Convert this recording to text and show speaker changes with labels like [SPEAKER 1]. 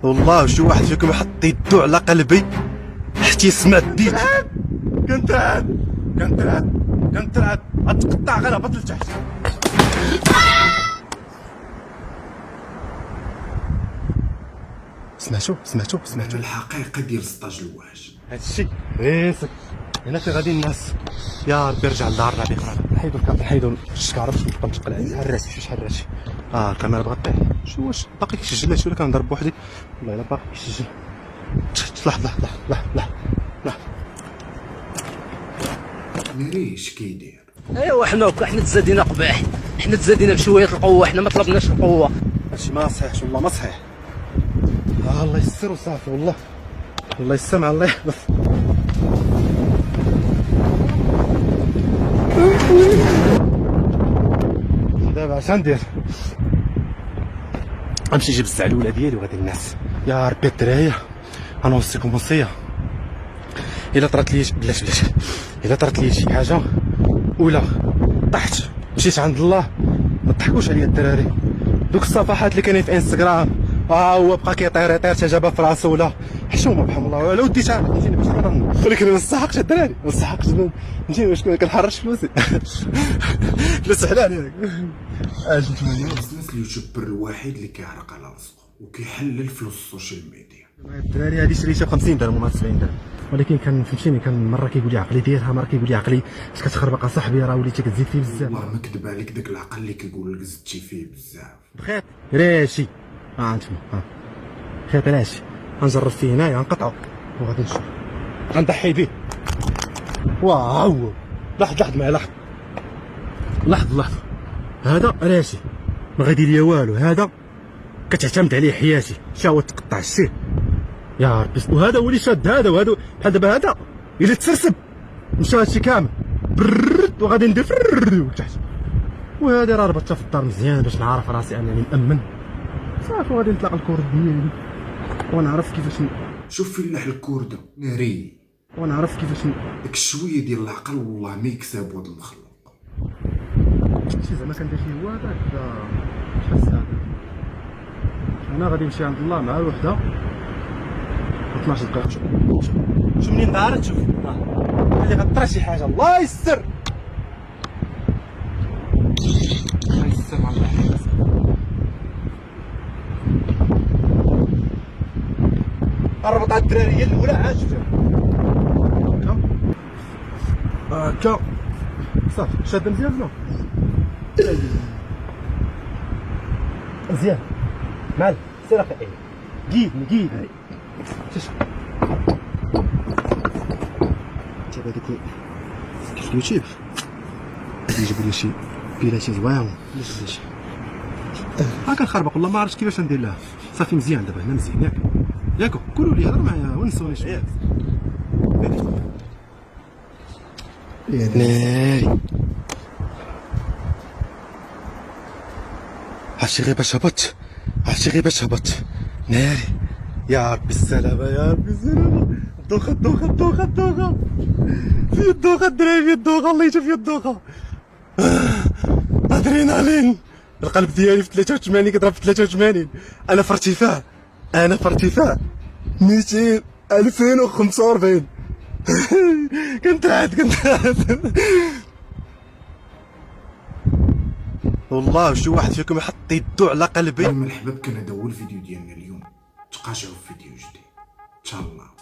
[SPEAKER 1] والله شي واحد فيكم يحط يدو على قلبي حتى سمعت ديت كنترعد غتقطع غير هبط لتحت. سمعتو
[SPEAKER 2] الحقيقه ديال سطاج الواش.
[SPEAKER 1] هادشي ريسك هنا فين غادي الناس. يا ربي رجع للدار الربيع. حيدو الشكاره باش نبقى نتقل عليه. شحال راسي الكاميرا بغات طيح. شو واش باقي كيسجل هادشي ولا كنضرب بوحدي؟ والله الا باقي كيسجل. لحظه.
[SPEAKER 2] ناري اش كيدير؟
[SPEAKER 3] ايوا حنا تزادينا قباح، حنا تزادينا بشويه القوه، حنا ما طلبناش القوه.
[SPEAKER 1] هادشي ما صحيحش والله ما صحيح. الله يسر وصافي والله يسر مع الله يحفظ. دابا اش غندير؟ غنمشي نجيب الزعلوله ديالي وغادي الناس. يا ربي الدراري غنوصيكم وصيه، الا طرات لي بلاش الا طرات لي شي حاجه ولا طحت مشيت عند الله ما تضحكوش عليا الدراري. دوك الصفحات اللي كاينين في انستغرام هو بقى كيطير حتى جابها في راسو ولا حشومه بحال الله ولا ودي تعرف نجيني باش نظن، ولكن ما نستحقش الدراري ما نستحقش نجي شكون كنحرش فلوسي. فلوس حلال ياك.
[SPEAKER 2] البزنس اليوتيوبر الوحيد اللي كيعرق على رزقه وكيحلل فلوس السوشيال ميديا.
[SPEAKER 1] الدراري هادي شريتها ب 50 درهم وما 70 درهم، ولكن كان فهمتيني كان مره كيقول لي عقلي ديرها، مره كيقول لي عقلي اش كتخربق اصاحبي راه وليتي كتزيد فيه بزاف.
[SPEAKER 2] والله ما كذب عليك داك العقل اللي كيقول لك زدتي فيه بزاف.
[SPEAKER 1] بخير راشي انتما خير راشي غنجرب فيه هنايا غنقطعو وغادي نشوف غنضحي به. واو لحظه معايا لحظه هذا راشي ما غادي ليا والو، هذا كتعتمد عليه حياتي شاوة تقطع الشيء يا ربي. وهذا هو اللي شاد هذا وهذا بحال دابا هذا الا تسرسب مشى هادشي كامل برد وغادي ندير تحت. وهذه راه ربطتها في الدار مزيان باش نعرف راسي انني مأمن صافي. وغادي نطلق الكورد ديالي ونعرف كيفاش
[SPEAKER 2] شوف فين لاح الكورده ناري،
[SPEAKER 1] ونعرف كيفاش
[SPEAKER 2] داك الشويه ديال العقل والله ما يكسب هذا المخلوق.
[SPEAKER 1] شي زعما كندير فيه هو هذاك شحال الساعه. انا غادي نمشي عند الله مع الوحده 12 دقيقه. شوف منين دارت، شوف اللي غطرى شي حاجه. الله يستر مع الله يحفظ. الربط على الدراري هي الاولى عاد شفتها هكا صافي شاده مزيان شنو مزيان مال سير اخي قيدني شوف دابا دوك في اليوتيوب يجيبوا لي شي بيلاتي زوين بلاش كنخربق والله ما عرفتش كيفاش ندير لها. صافي مزيان دابا هنا مزيان ياك قولوا لي هضر معايا ونسوني شويه. ناري عرفتي غير باش هبط ناري. يا ربي السلامة الدوخة في الدوخة الدراري في الدوخة الله يجي في الدوخة. ادرينالين القلب ديالي في 83 كيضرب في 83. انا في ارتفاع 200 2045 كنت والله شي واحد فيكم يحط يدو على قلبي.
[SPEAKER 2] مرحبا بكم، هذا هو الفيديو ديالنا اليوم. تقاشعوا في فيديو جديد ان شاء الله.